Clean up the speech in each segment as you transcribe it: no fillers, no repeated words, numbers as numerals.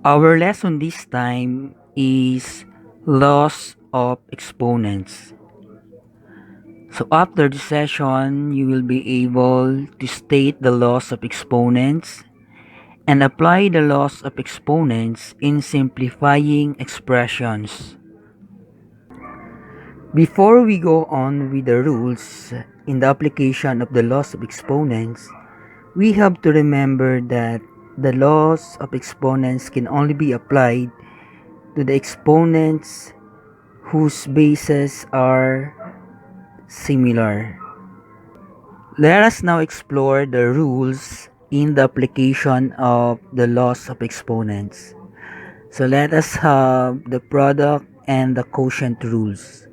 Our lesson this time is loss of exponents. So after the session, you will be able to state the loss of exponents and apply the loss of exponents in simplifying expressions. Before we go on with the rules in the application of the loss of exponents, we have to remember that the loss of exponents can only be applied to the exponents whose bases are similar. Let us now explore the rules in the application of the laws of exponents. So let us have the product and the quotient rules.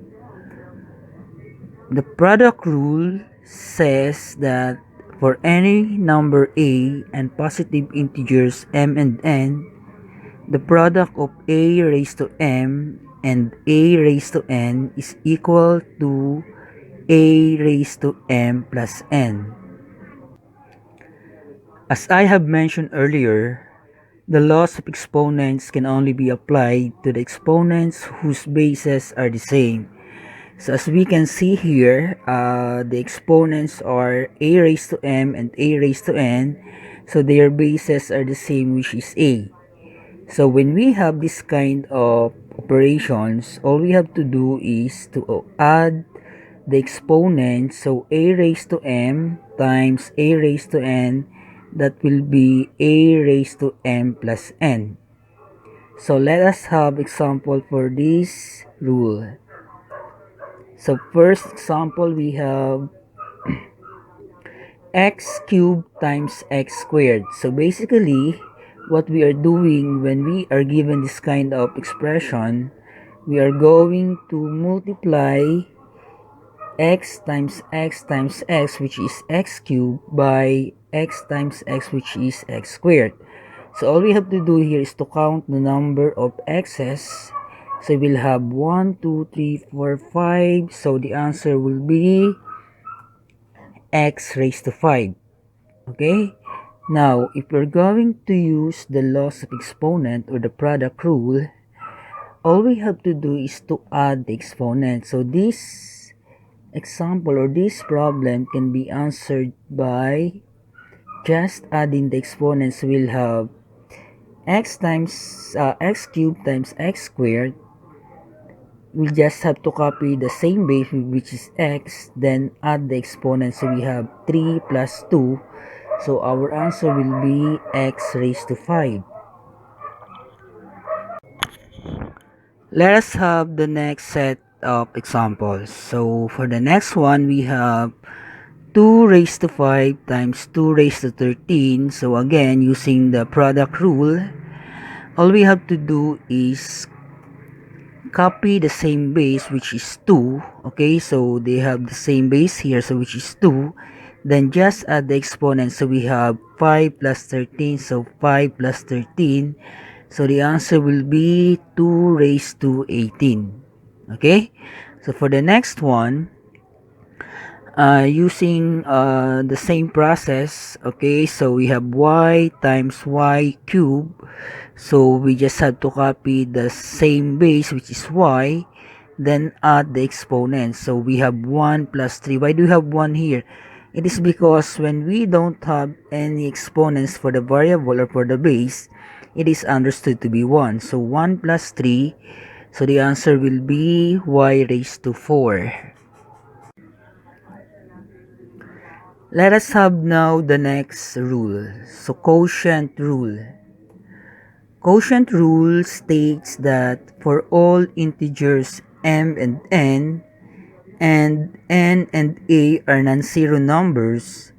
The product rule says that for any number a and positive integers m and n, the product of a raised to m and a raised to n is equal to a raised to m plus n. As I have mentioned earlier, the laws of exponents can only be applied to the exponents whose bases are the same. So as we can see here, the exponents are a raised to m and a raised to n. So their bases are the same, which is a. So when we have this kind of operations, all we have to do is to add the exponents. So a raised to m times a raised to n, that will be a raised to m plus n. So let us have example for this rule. So first example, we have x cubed times x squared. So basically, what we are doing when we are given this kind of expression, we are going to multiply x times x times x, which is x cubed, by x times x, which is x squared. So all we have to do here is to count the number of x's. So we'll have 1, 2, 3, 4, 5. So the answer will be x raised to 5. Okay? Now, if we're going to use the loss of exponent or the product rule, all we have to do is to add the exponent. So this example or this problem can be answered by just adding the exponents. We'll have x times x cubed times x squared. We just have to copy the same base, which is x, then add the exponent. So we have 3 plus 2. So our answer will be x raised to 5. Let us have the next set of examples. So for the next one, we have 2 raised to 5 times 2 raised to 13. So again, using the product rule, all we have to do is copy the same base, which is 2. Okay, so they have the same base here, so which is 2. Then just add the exponent. So we have 5 plus 13. So 5 plus 13. So the answer will be 2 raised to 18. Okay, so for the next one, using the same process. Okay, so we have y times y cube. So we just have to copy the same base, which is y, then add the exponents. So we have 1 plus 3. Why do we have 1 here? It is because when we don't have any exponents for the variable or for the base, it is understood to be 1. So 1 plus 3. So the answer will be y raised to 4. Let us have now the next rule. So quotient rule. Quotient rule states that for all integers m and n and a are non-zero numbers,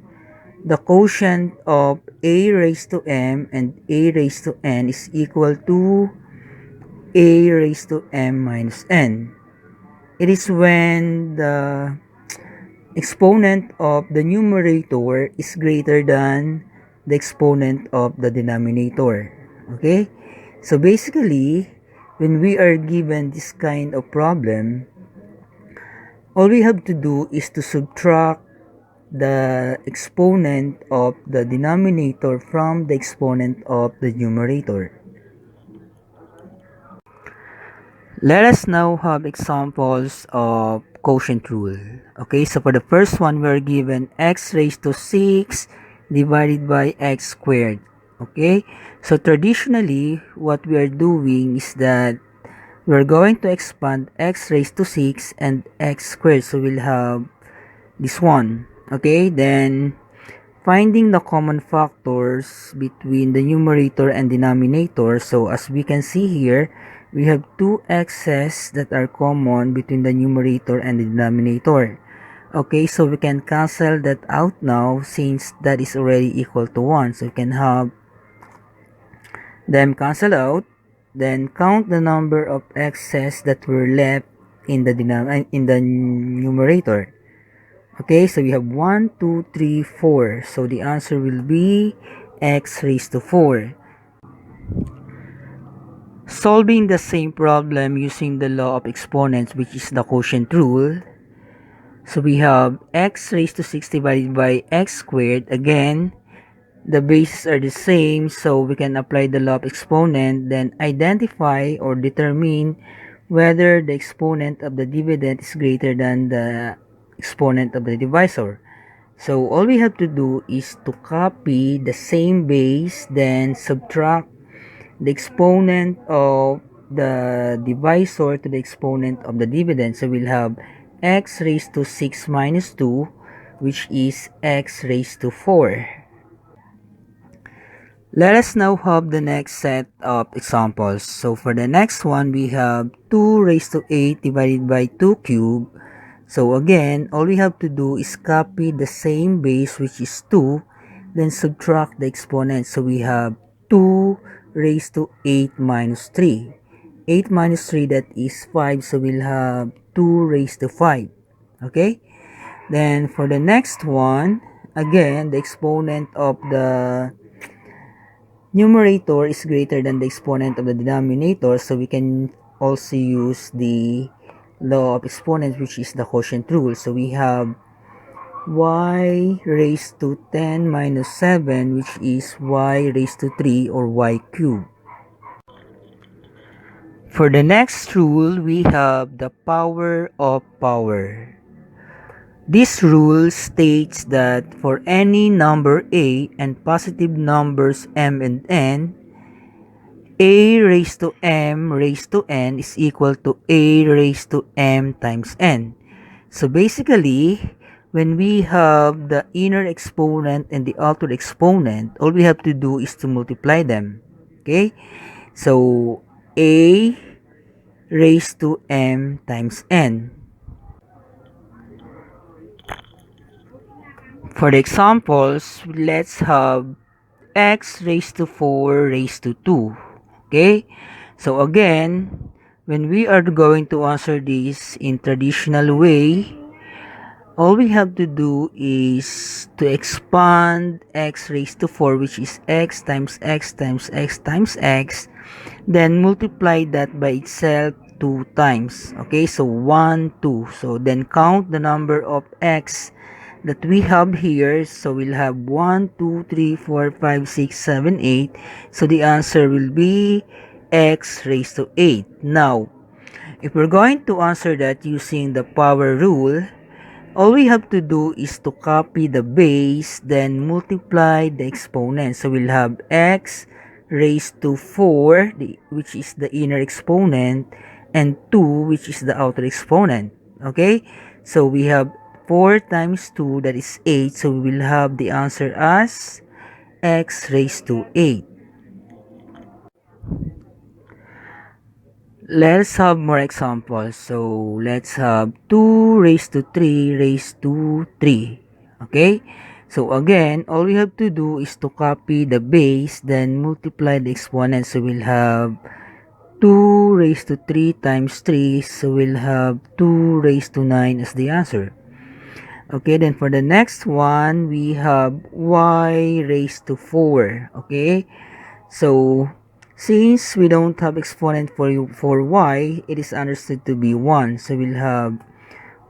the quotient of a raised to m and a raised to n is equal to a raised to m minus n. It is when the exponent of the numerator is greater than the exponent of the denominator. Okay? So basically, when we are given this kind of problem, all we have to do is to subtract the exponent of the denominator from the exponent of the numerator. Let us now have examples of quotient rule. Okay, so for the first one, we're given x raised to 6 divided by x squared. Okay, so traditionally, what we are doing is that we're going to expand x raised to 6 and x squared. So we'll have this one. Okay, then finding the common factors between the numerator and denominator. So as we can see here, we have two x's that are common between the numerator and the denominator. Okay, so we can cancel that out now since that is already equal to 1. So we can have them cancel out, then count the number of x's that were left in the numerator. Okay, so we have 1, 2, 3, 4. So the answer will be x raised to 4. Solving the same problem using the law of exponents, which is the quotient rule. So we have x raised to 6 divided by x squared. Again, the bases are the same, so we can apply the law of exponent, then identify or determine whether the exponent of the dividend is greater than the exponent of the divisor. So all we have to do is to copy the same base, then subtract the exponent of the divisor to the exponent of the dividend. So we'll have x raised to 6 minus 2, which is x raised to 4. Let us now have the next set of examples. So for the next one, we have 2 raised to 8 divided by 2 cubed. So again, all we have to do is copy the same base, which is 2, then subtract the exponent. So we have 2 raised to 8 minus 3. 8 minus 3, that is 5, so we'll have 2 raised to 5. Okay? Then for the next one, again, the exponent of the numerator is greater than the exponent of the denominator, so we can also use the law of exponents, which is the quotient rule. So we have y raised to 10 minus 7, which is y raised to 3 or y cubed. For the next rule, we have the power of power. This rule states that for any number a and positive numbers m and n, a raised to m raised to n is equal to a raised to m times n. So basically, when we have the inner exponent and the outer exponent, all we have to do is to multiply them. Okay? So a raised to m times n. For the examples, let's have x raised to 4 raised to 2. Okay? So again, when we are going to answer this in traditional way, all we have to do is to expand x raised to 4, which is x times x times x times x, then multiply that by itself 2 times. Okay, so 1, 2. So then count the number of x that we have here. So we'll have 1, 2, 3, 4, 5, 6, 7, 8. So the answer will be x raised to 8. Now, if we're going to answer that using the power rule, all we have to do is to copy the base, then multiply the exponent. So we'll have x raised to 4, which is the inner exponent, and 2, which is the outer exponent. Okay? So we have 4 times 2, that is 8. So we will have the answer as x raised to 8. Let's have more examples. So let's have 2 raised to 3 raised to 3. Okay? So again, all we have to do is to copy the base, then multiply the exponent. So we'll have 2 raised to 3 times 3. So we'll have 2 raised to 9 as the answer. Okay, then for the next one, we have y raised to 4. Okay? So since we don't have exponent for y, it is understood to be 1. So we'll have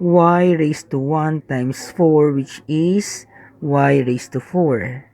y raised to 1 times 4, which is y raised to 4.